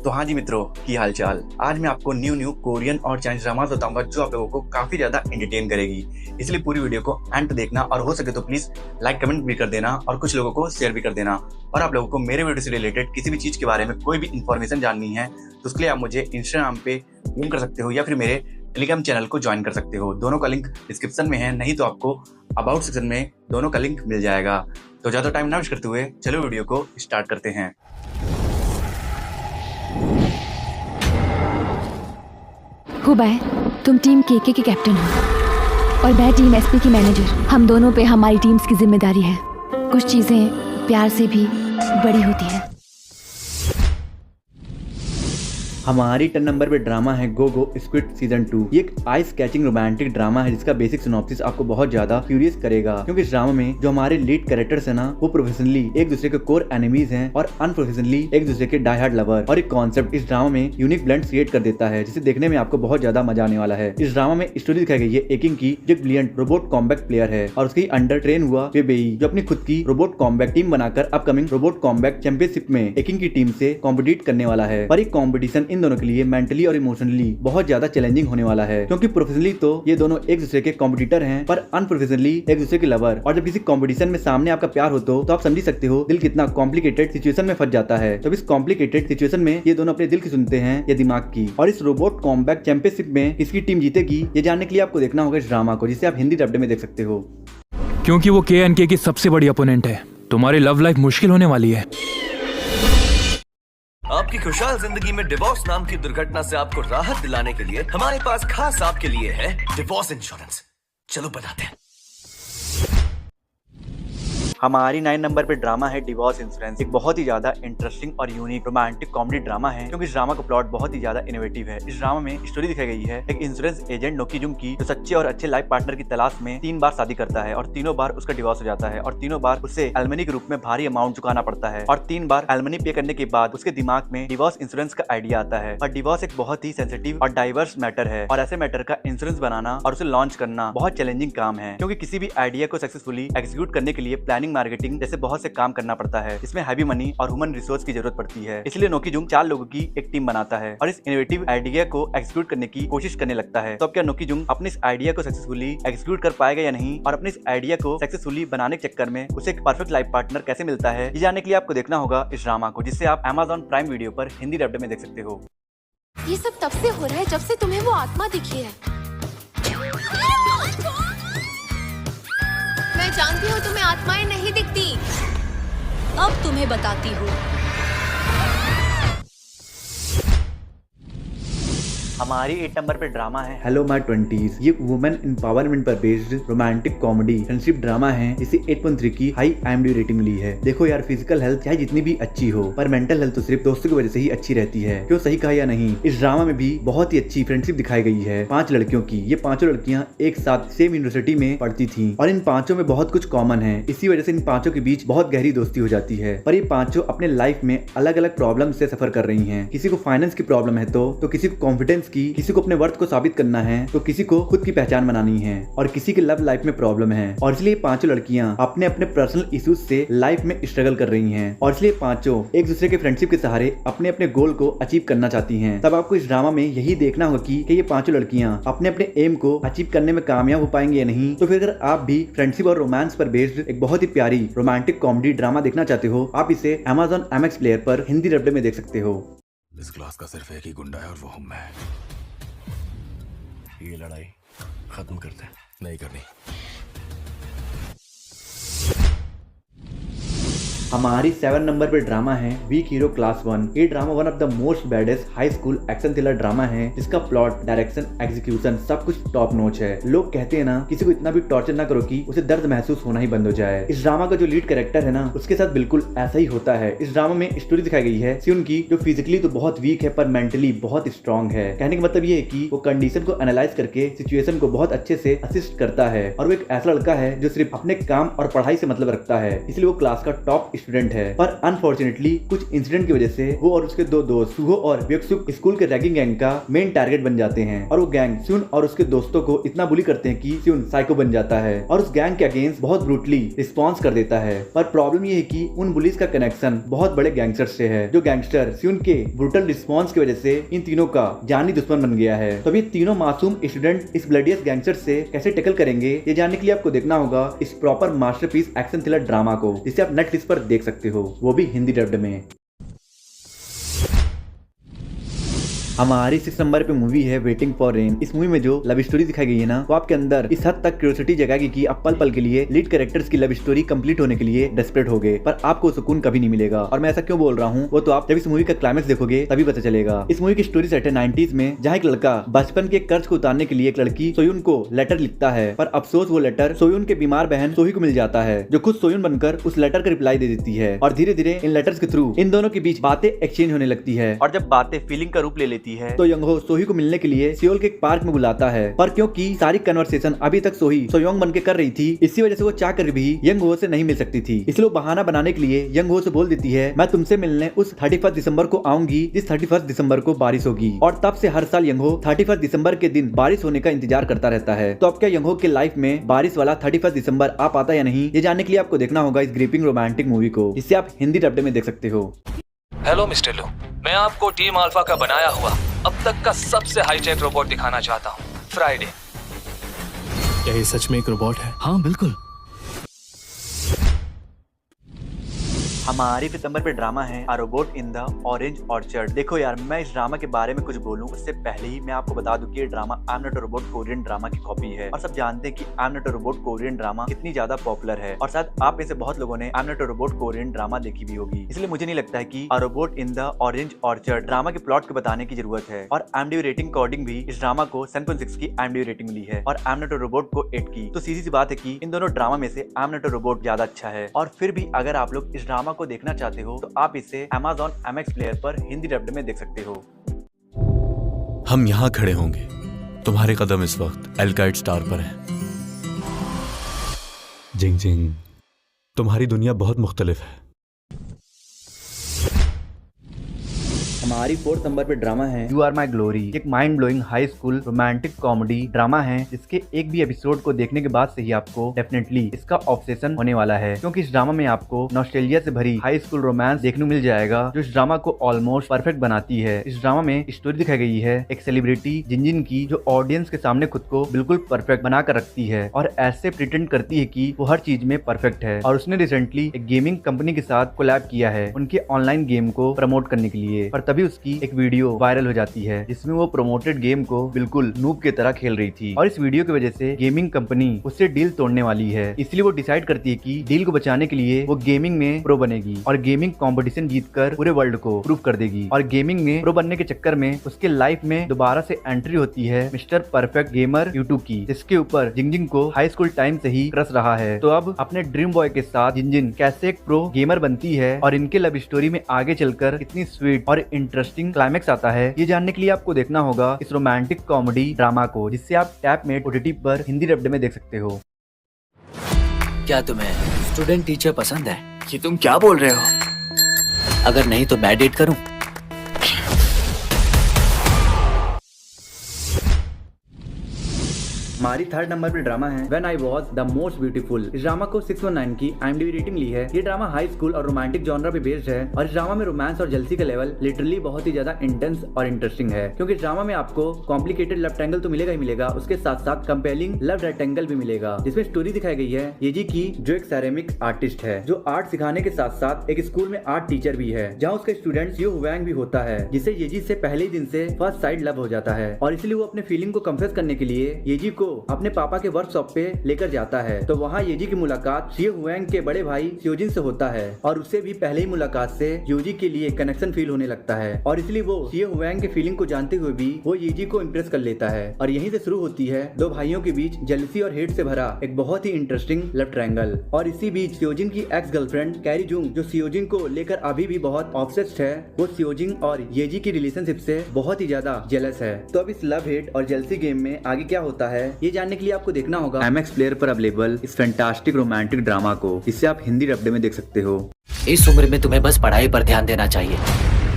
तो हाँ जी मित्रों, की हाल चाल। आज मैं आपको न्यू कोरियन और चाइनीज ड्रामास बताऊंगा जो आप लोगों को काफी ज्यादा एंटरटेन करेगी। इसलिए पूरी वीडियो को एंड तक देखना और हो सके तो प्लीज लाइक कमेंट भी कर देना और कुछ लोगों को शेयर भी कर देना। और आप लोगों को मेरे वीडियो से रिलेटेड किसी भी चीज के बारे में कोई भी इन्फॉर्मेशन जाननी है तो उसके लिए आप मुझे इंस्टाग्राम पे लिंक कर सकते हो या फिर मेरे टेलीग्राम चैनल को ज्वाइन कर सकते हो। दोनों का लिंक डिस्क्रिप्शन में है, नहीं तो आपको अबाउट सेक्शन में दोनों का लिंक मिल जाएगा। तो ज्यादा टाइम ना वेस्ट करते हुए चलो वीडियो को स्टार्ट करते हैं। हुबै, तुम टीम केके के कैप्टन हो और मैं टीम एसपी की मैनेजर। हम दोनों पे हमारी टीम्स की जिम्मेदारी है। कुछ चीजें प्यार से भी बड़ी होती हैं। हमारी 10 नंबर पे ड्रामा है गो गो स्क्विड सीजन 2। ये एक आइस कैचिंग रोमांटिक ड्रामा है जिसका बेसिक सिनॉप्सिस आपको बहुत ज्यादा क्यूरियस करेगा, क्योंकि इस ड्रामा में जो हमारे लीड कैरेक्टर्स है ना, वो प्रोफेशनली एक दूसरे के कोर एनिमीज हैं और अनप्रोफेशनली एक दूसरे के डाई हार्ड लवर। और एक कॉन्सेप्ट इस ड्रामा में यूनिक ब्लेंड क्रिएट कर देता है जिसे देखने में आपको बहुत ज्यादा मजा आने वाला है। इस ड्रामा में स्टोरी दिखाई गई है एकिंग की, जो एक ब्रिलियंट रोबोट कॉम्बैट प्लेयर है और उसकी अंडर ट्रेन हुआ वेबेई, जो अपनी खुद की रोबोट कॉम्बैट टीम बनाकर अपकमिंग रोबोट कॉम्बैट चैंपियनशिप में एकिंग की टीम से कॉम्पिटिट करने वाला है। और एक कॉम्पिटिशन इन दोनों के लिए मेंटली और इमोशनली बहुत ज्यादा चैलेंजिंग होने वाला है, क्योंकि प्रोफेशनली तो ये दोनों एक दूसरे के कॉम्पिटिटर हैं, पर अनप्रोफेशनली एक दूसरे के लवर। और जब किसी कॉम्पिटिशन में सामने आपका प्यार हो तो आप समझ सकते हो दिल कितना कॉम्प्लिकेटेड सिचुएशन में फंस जाता है। जब इस कॉम्प्लिकेटेड सिचुएशन में ये दोनों अपने दिल की सुनते हैं या दिमाग की। और इस रोबोट कॉम्बैट चैंपियनशिप में किसकी टीम जीतेगी ये जानने के लिए आपको देखना होगा इस ड्रामा को, जिसे आप हिंदी डब्ड में देख सकते हो। क्योंकि वो KNK की सबसे बड़ी अपोनेंट है। तुम्हारी लव लाइफ मुश्किल होने वाली है। आपकी खुशहाल जिंदगी में डिवोर्स नाम की दुर्घटना से आपको राहत दिलाने के लिए हमारे पास खास आपके लिए है डिवोर्स इंश्योरेंस। चलो बताते हैं। हमारी 9 नंबर पे ड्रामा है डिवोर्स इंश्योरेंस। एक बहुत ही ज्यादा इंटरेस्टिंग और यूनिक रोमांटिक कॉमेडी ड्रामा है, क्योंकि इस ड्रामा का प्लॉट बहुत ही ज्यादा इनोवेटिव है। इस ड्रामा में स्टोरी दिखाई गई है एक इंश्योरेंस एजेंट नोकीजुंग की, जो सच्चे और अच्छे लाइफ पार्टनर की तलाश में 3 बार शादी करता है और तीनों बार उसका डिवोर्स हो जाता है और तीनों बार उसे एलमनी के रूप में भारी अमाउंट चुकाना पड़ता है। और 3 बार एलमनी पे करने के बाद उसके दिमाग में डिवोर्स इंश्योरेंस का आइडिया आता है। और डिवोर्स एक बहुत ही सेंसिटिव और डाइवर्स मैटर है और ऐसे मैटर का इंश्योरेंस बनाना और उसे लॉन्च करना बहुत चैलेंजिंग काम है, क्योंकि किसी भी आइडिया को सक्सेसफुली एग्जीक्यूट करने के लिए प्लानिंग, मार्केटिंग जैसे बहुत से काम करना पड़ता है। इसमें हैवी मनी और ह्यूमन रिसोर्स की जरूरत पड़ती है। इसलिए नोकीजुंग 4 लोगों की एक टीम बनाता है और इस इनोवेटिव आइडिया को एग्जीक्यूट करने की कोशिश करने लगता है। तो अब क्या नोकीजुंग अपने इस आइडिया को सक्सेसफुली एग्जीक्यूट कर पाएगा या नहीं, और अपने इस आइडिया को सक्सेसफुली बनाने के चक्कर में उसे एक परफेक्ट लाइफ पार्टनर कैसे मिलता है, ये जानने के लिए आपको देखना होगा इस ड्रामा को, जिसे आप Amazon प्राइम वीडियो पर हिंदी डब्ड में देख सकते हो। ये सब तब से हो रहा है जब से तुम्हें वो आत्मा दिखी है। मैं जानती हूँ तुम्हें आत्माएं नहीं दिखती। अब तुम्हें बताती हूँ। हमारी 8 नंबर पे ड्रामा है हेलो माय 20s। ये वुमेन एम्पावरमेंट पर based romantic comedy friendship drama है, जिसे 8.3 की हाई IMDb रेटिंग मिली है। देखो यार, फिजिकल हेल्थ चाहे जितनी भी अच्छी हो, पर मेंटल हेल्थ तो सिर्फ दोस्तों की वजह से ही अच्छी रहती है। क्यों, सही कहा या नहीं? इस ड्रामा में भी बहुत ही अच्छी फ्रेंडशिप दिखाई गई है 5 लड़कियों की। ये 5 लड़कियां एक साथ सेम यूनिवर्सिटी में पढ़ती थी और इन 5 में बहुत कुछ कॉमन है। इसी वजह से इन 5 के बीच बहुत गहरी दोस्ती हो जाती है। पर ये 5 अपने लाइफ में अलग अलग प्रॉब्लम से सफर कर रही है। किसी को फाइनेंस की प्रॉब्लम है तो किसी को कॉन्फिडेंस की, किसी को अपने वर्थ को साबित करना है, तो किसी को खुद की पहचान बनानी है, और किसी के लव लाइफ में प्रॉब्लम है। और इसलिए 5 लड़कियां अपने अपने पर्सनल इश्यूज से लाइफ में स्ट्रगल कर रही हैं। और इसलिए 5 एक दूसरे के फ्रेंडशिप के सहारे अपने अपने गोल को अचीव करना चाहती हैं। तब आपको इस ड्रामा में यही देखना होगा कि ये 5 लड़कियां अपने अपने एम को अचीव करने में कामयाब हो पाएंगे या नहीं। तो फिर अगर आप भी फ्रेंडशिप और रोमांस पर बेस्ड एक बहुत ही प्यारी रोमांटिक कॉमेडी ड्रामा देखना चाहते हो, आप इसे Amazon MX प्लेयर पर हिंदी डब्ड में देख सकते हो। इस क्लास का सिर्फ एक ही गुंडा है और वो हूं मैं। ये लड़ाई खत्म करते हैं। नहीं करनी। हमारी 7 नंबर पे ड्रामा है वीक हीरो क्लास 1। ये drama one of the most baddest high school action thriller drama है, जिसका प्लॉट, डायरेक्शन, एग्जीक्यूशन सब कुछ टॉप नॉच है। लोग कहते हैं ना, किसी को इतना भी टॉर्चर ना करो कि उसे दर्द महसूस होना ही बंद हो जाए। इस ड्रामा का जो लीड कैरेक्टर है ना, उसके साथ बिल्कुल ऐसा ही होता है। इस ड्रामा में स्टोरी दिखाई गई है सियुन की, जो फिजिकली तो बहुत वीक है पर मेंटली बहुत स्ट्रॉन्ग है। कहने का मतलब ये है कि वो कंडीशन को एनालाइज करके सिचुएशन को बहुत अच्छे से असिस्ट करता है, और वो एक ऐसा लड़का है जो सिर्फ अपने काम और पढ़ाई से मतलब रखता है। इसलिए वो क्लास का टॉप स्टूडेंट है, पर अनफॉर्चुनेटली कुछ इंसिडेंट की वजह से वो और उसके दो दोस्त सुहो और व्यक्सुक स्कूल के रैगिंग गैंग का मेन टारगेट बन जाते हैं और वो गैंग स्यून और उसके दोस्तों को इतना बुली करते हैं कि स्यून साइको बन जाता है और उस गैंग के अगेंस्ट बहुत ब्रूटली रिस्पॉन्स कर देता है। पर प्रॉब्लम ये है कि उन बुलीज का कनेक्शन बहुत बड़े गैंगस्टर्स से है, जो गैंगस्टर स्यून के ब्रूटल रिस्पॉन्स की वजह से इन तीनों का जानी दुश्मन बन गया है। तो ये तीनों मासूम स्टूडेंट इस ब्लडियस गैंगस्टर से कैसे टैकल करेंगे, ये जानने के लिए आपको देखना होगा इस proper masterpiece action thriller drama को, जिसे आप नेटफ्लिक्स पर देख सकते हो, वो भी हिंदी डब्ड में। हमारी 6 नंबर पे मूवी है वेटिंग फॉर रेन। इस मूवी में जो लव स्टोरी दिखाई गई है ना, वो आपके अंदर इस हद तक क्यूरियोसिटी जगाएगी कि आप पल पल के लिए लीड कैरेक्टर्स की लव स्टोरी कंप्लीट होने के लिए डेस्परेट हो गए, पर आपको सुकून कभी नहीं मिलेगा। और मैं ऐसा क्यों बोल रहा हूँ, वो तो आप जब इस मूवी का क्लाइमेक्स देखोगे तभी पता चलेगा। इस मूवी की स्टोरी सेट है 90s में, जहाँ एक लड़का बचपन के कर्ज को उतारने के लिए एक लड़की सोयुन को लेटर लिखता है, पर अफसोस वो लेटर सोयुन के बीमार बहन सोही को मिल जाता है, जो खुद सोयुन बनकर उस लेटर का रिप्लाई दे देती है। और धीरे धीरे इन लेटर्स के थ्रू इन दोनों के बीच बातें एक्सचेंज होने लगती है, और जब बातें फीलिंग का रूप ले लेती है तो यंगहो सोही को मिलने के लिए सियोल के एक पार्क में बुलाता है। पर क्योंकि सारी कन्वर्सेशन अभी तक सोही सोयोंग बन के कर रही थी, इसी वजह से वो चाह कर भी यंगहो से नहीं मिल सकती थी। इसलिए वो बहाना बनाने के लिए यंगहो से बोल देती है, मैं तुमसे मिलने उस 31 दिसंबर को आऊंगी जिस 31 दिसंबर को बारिश होगी। और तब से हर साल यंगहो 31 दिसंबर के दिन बारिश होने का इंतजार करता रहता है। तो अब क्या यंगहो के लाइफ में बारिश वाला 31 दिसंबर आ पाता या नहीं, ये जानने के लिए आपको देखना होगा इस ग्रिपिंग रोमांटिक मूवी को, जिसे आप हिंदी डब्ड में देख सकते हो। हेलो मिस्टर लो, मैं आपको टीम अल्फा का बनाया हुआ अब तक का सबसे हाईटेक रोबोट दिखाना चाहता हूँ, फ्राइडे। क्या ये सच में एक रोबोट है? हाँ बिल्कुल। हमारी 5 नंबर पे ड्रामा है a robot in the orange orchard. देखो यार, मैं इस ड्रामा के बारे में कुछ बोलूं उससे पहले ही मैं आपको बता दूं कि ये drama I am not a robot Korean drama की कॉपी है। और सब जानते हैं कि I am not a robot Korean drama कितनी ज्यादा पॉपुलर है, और शायद आप में से बहुत लोगों ने I am not a robot Korean drama देखी भी होगी। इसलिए मुझे नहीं लगता है कि a robot in the orange orchard drama के प्लॉट को बताने की जरूरत है। और IMDb रेटिंग अकॉर्डिंग भी इस ड्रामा को 7.6 की IMDb रेटिंग मिली है, और I am not a robot को 8 की। तो सीधी सी बात है कि इन दोनों ड्रामा में से I am not a robot ज्यादा अच्छा है। और फिर भी अगर आप लोग इस ड्रामा को देखना चाहते हो तो आप इसे Amazon MX प्लेयर पर हिंदी डब्ड में देख सकते हो। हम यहाँ खड़े होंगे, तुम्हारे कदम इस वक्त एल्काइड स्टार पर हैं। जिंग जिंग, तुम्हारी दुनिया बहुत मुख्तलिफ है। हमारी 4th नंबर पे ड्रामा है यू आर माई ग्लोरी। एक mind blowing high school romantic comedy drama है, जिसके एक भी एपिसोड को देखने के बाद से ही आपको डेफिनेटली इसका ऑब्सेशन होने वाला है, क्योंकि इस ड्रामा में आपको नॉस्टैल्जिया से भरी हाई स्कूल रोमांस देखने को मिल जाएगा, जो इस ड्रामा को ऑलमोस्ट परफेक्ट बनाती है। इस ड्रामा में स्टोरी दिखाई गई है एक सेलिब्रिटी जिनजिन की, जो ऑडियंस के सामने खुद को बिल्कुल परफेक्ट बना कर रखती है और ऐसे प्रिटेंड करती है कि वो हर चीज में परफेक्ट है। और उसने रिसेंटली एक गेमिंग कंपनी के साथ कोलैब किया है उनके ऑनलाइन गेम को प्रमोट करने के लिए, पर तभी उसकी एक वीडियो वायरल हो जाती है जिसमें वो प्रमोटेड गेम को बिल्कुल नूब की तरह खेल रही थी। और इस वीडियो की वजह से गेमिंग कंपनी उससे डील तोड़ने वाली है, इसलिए वो डिसाइड करती है कि डील को बचाने के लिए वो गेमिंग में प्रो बनेगी और गेमिंग कंपटीशन जीतकर पूरे वर्ल्ड को प्रूव कर देगी। और गेमिंग में प्रो बनने के चक्कर में उसके लाइफ में दोबारा से एंट्री होती है मिस्टर परफेक्ट गेमर यूट्यूब की, जिसके ऊपर जिंजिन को हाई स्कूल टाइम से ही क्रश रहा है। तो अब अपने ड्रीम बॉय के साथ जिंजिन कैसे एक प्रो गेमर बनती है और इनके लव स्टोरी में आगे चलकर इतनी स्वीट और इंटरेस्टिंग क्लाइमेक्स आता है, ये जानने के लिए आपको देखना होगा इस रोमांटिक कॉमेडी ड्रामा को, जिससे आप टैपमेट OTT पर हिंदी डब्ड में देख सकते हो। क्या तुम्हें स्टूडेंट टीचर पसंद है? ये तुम क्या बोल रहे हो? अगर नहीं तो मैं डेट करूं? हमारी 3rd नंबर पे ड्रामा है when I was the most beautiful. इस ड्रामा को 619 की IMDb रेटिंग ली है। ये ड्रामा हाई स्कूल और रोमांटिक जॉनरा पे बेस्ड है, और इस ड्रामा में रोमांस और जेलसी का लेवल लिटरली बहुत ही ज्यादा इंटेंस और इंटरेस्टिंग है, क्योंकि इस ड्रामा में आपको कॉम्प्लिकेटेड लव ट्रायंगल तो मिलेगा ही मिलेगा, उसके साथ साथ कंपेलिंग लव रेक्टेंगल भी मिलेगा, जिसमें स्टोरी दिखाई गई है येजी की, जो एक सेरेमिक आर्टिस्ट है, जो आर्ट सिखाने के साथ साथ एक स्कूल में आर्ट टीचर भी है, जहाँ उसका स्टूडेंट सियो हुआंग भी होता है, जिसे येजी से पहले ही दिन से फर्स्ट साइड लव हो जाता है। और इसलिए वो अपने फीलिंग को कंफेस करने के लिए येजी को अपने पापा के वर्कशॉप पे लेकर जाता है। तो वहाँ येजी की मुलाकात सियो हुआंग के बड़े भाई सियोजिन से होता है, और उससे भी पहले ही मुलाकात से येजी के लिए कनेक्शन फील होने लगता है, और इसलिए वो सियो हुआंग के फीलिंग को जानते हुए भी वो येजी को इम्प्रेस कर लेता है। और यहीं से शुरू होती है दो भाइयों के बीच जेलसी और हेट से भरा एक बहुत ही इंटरेस्टिंग लव ट्रायंगल। और इसी बीच सियोजिन की एक्स गर्लफ्रेंड कैरी जुंग, जो सियोजिन को लेकर अभी भी बहुत ऑब्सेस्ड है, वो सियोजिन और येजी की रिलेशनशिप से बहुत ही ज्यादा जेलस है। तो अब इस लव हेट और जेलसी गेम में आगे क्या होता है ये जानने के लिए आपको देखना होगा IMAX प्लेयर पर अवेलेबल इस फैंटास्टिक रोमांटिक ड्रामा को, जिसे आप हिंदी डब्ड में देख सकते हो। इस उम्र में तुम्हें बस पढ़ाई पर ध्यान देना चाहिए।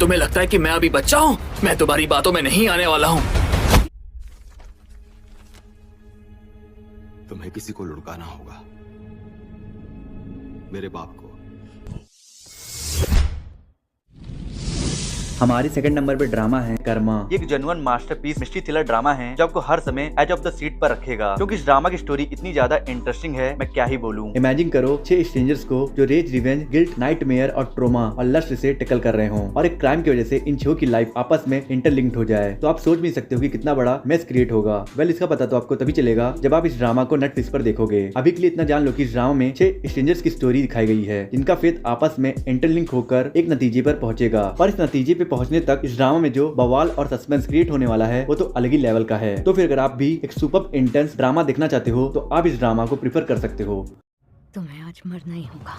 तुम्हें लगता है कि मैं अभी बच्चा हूँ? मैं तुम्हारी बातों में नहीं आने वाला हूँ। तुम्हें किसी को लुढ़काना होगा, मेरे बाप को। हमारे सेकंड नंबर पे ड्रामा है कर्मा। ये एक genuine masterpiece mystery thriller drama है जो आपको हर समय एज ऑफ द सीट पर रखेगा, क्योंकि इस ड्रामा की स्टोरी इतनी ज्यादा इंटरेस्टिंग है, मैं क्या ही बोलूं। इमेजिन करो 6 स्ट्रेंजर्स को जो रेज, रिवेंज, गिल्ट, नाइटमेयर और ट्रोमा और लस्ट से टैकल कर रहे हों और एक क्राइम की वजह से इन 6 की लाइफ आपस में इंटरलिंक्ड हो जाए, तो आप सोच भी सकते हो कि कितना बड़ा मेस क्रिएट होगा। वेल, इसका पता तो आपको तभी चलेगा जब आप इस ड्रामा को नेटफ्लिक्स पर देखोगे। अभी के लिए इतना जान लो कि इस ड्रामा में 6 स्ट्रेंजर्स की स्टोरी दिखाई गई है, जिनका फेथ आपस में इंटरलिंक होकर एक नतीजे पर पहुंचेगा, और इस नतीजे पे पहुंचने तक इस ड्रामा में जो बवाल और सस्पेंस क्रिएट होने वाला है वो तो अलग ही लेवल का है। तो फिर अगर आप भी एक सुपर इंटेंस ड्रामा देखना चाहते हो तो आप इस ड्रामा को प्रिफर कर सकते हो। तुम्हें आज मरना ही होगा।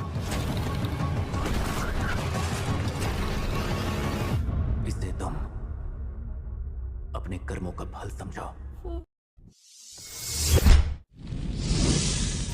इसे तुम अपने कर्मों का फल समझो।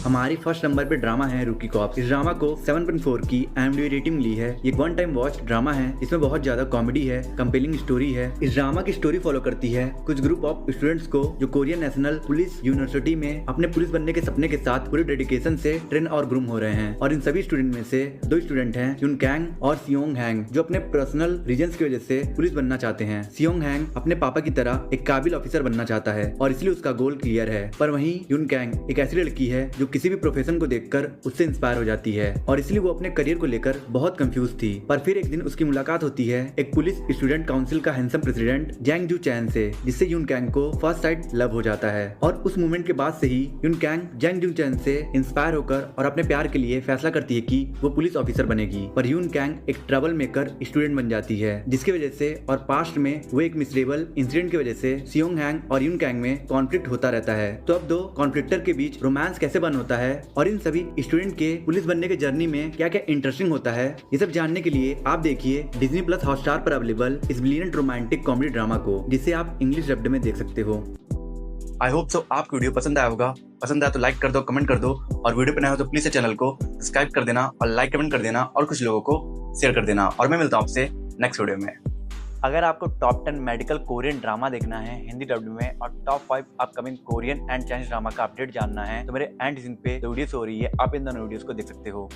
हमारी फर्स्ट नंबर पे ड्रामा है रूकी कॉप। इस ड्रामा को 7.4 की IMDb रेटिंग मिली है। ये वन टाइम वॉच ड्रामा है। इसमें बहुत ज्यादा कॉमेडी है, कंपेलिंग स्टोरी है। इस ड्रामा की स्टोरी फॉलो करती है कुछ ग्रुप ऑफ स्टूडेंट्स को जो कोरियन नेशनल पुलिस यूनिवर्सिटी में अपने पुलिस बनने के सपने के साथ पूरे डेडिकेशन से ट्रेन और ग्रूम हो रहे हैं। और इन सभी स्टूडेंट में से 2 स्टूडेंट हैं, यून कैंग और सियोंग हैंग, जो अपने पर्सनल रीजंस की वजह से पुलिस बनना चाहते हैं। सियोंग हैंग अपने पापा की तरह एक काबिल ऑफिसर बनना चाहता है और इसलिए उसका गोल क्लियर है। पर वहीं यून कैंग एक ऐसी लड़की है जो किसी भी प्रोफेशन को देखकर उससे इंस्पायर हो जाती है और इसलिए वो अपने करियर को लेकर बहुत कंफ्यूज थी। पर फिर एक दिन उसकी मुलाकात होती है एक पुलिस स्टूडेंट काउंसिल का हैंडसम प्रेसिडेंट जैंग जू चैन से, जिससे यून कैंग को फर्स्ट साइट लव हो जाता है। और उस मोमेंट के बाद से ही यून कैंग जैंग जू चैन से इंस्पायर होकर और अपने प्यार के लिए फैसला करती है कि वो पुलिस ऑफिसर बनेगी। पर यून कैंग एक ट्रबल मेकर स्टूडेंट बन जाती है, जिसकी वजह से और पास्ट में वो एक मिसरेबल इंसिडेंट की वजह से सियोंग हैंग और यून कैंग में कॉन्फ्लिक्ट होता रहता है। तो अब 2 कॉन्फ्लिक्टर के बीच रोमांस कैसे बन होता है और इन सभी स्टूडेंट के पुलिस बनने के जर्नी में क्या क्या इंटरेस्टिंग होता है, ये सब जानने के लिए आप देखिए डिज्नी प्लस हॉटस्टार पर अवेलेबल इस ब्रिलियंट रोमांटिक कॉमेडी ड्रामा को, जिसे आप इंग्लिश डब्ड में देख सकते हो। आई होप सो आपको वीडियो पसंद आया होगा। पसंद आया तो लाइक कर दो, कमेंट कर दो, और वीडियो पे नया हो तो प्लीज चैनल को सब्सक्राइब कर देना और लाइक कमेंट कर देना और कुछ लोगों को शेयर कर देना। और मैं मिलता हूँ आपसे नेक्स्ट वीडियो में। अगर आपको टॉप 10 मेडिकल कोरियन ड्रामा देखना है हिंदी डब्ड में और top 5 upcoming Korean and Chinese drama का अपडेट जानना है तो मेरे एंड सीन पे वीडियोस हो रही है, आप इन दोनों वीडियोस को देख सकते हो।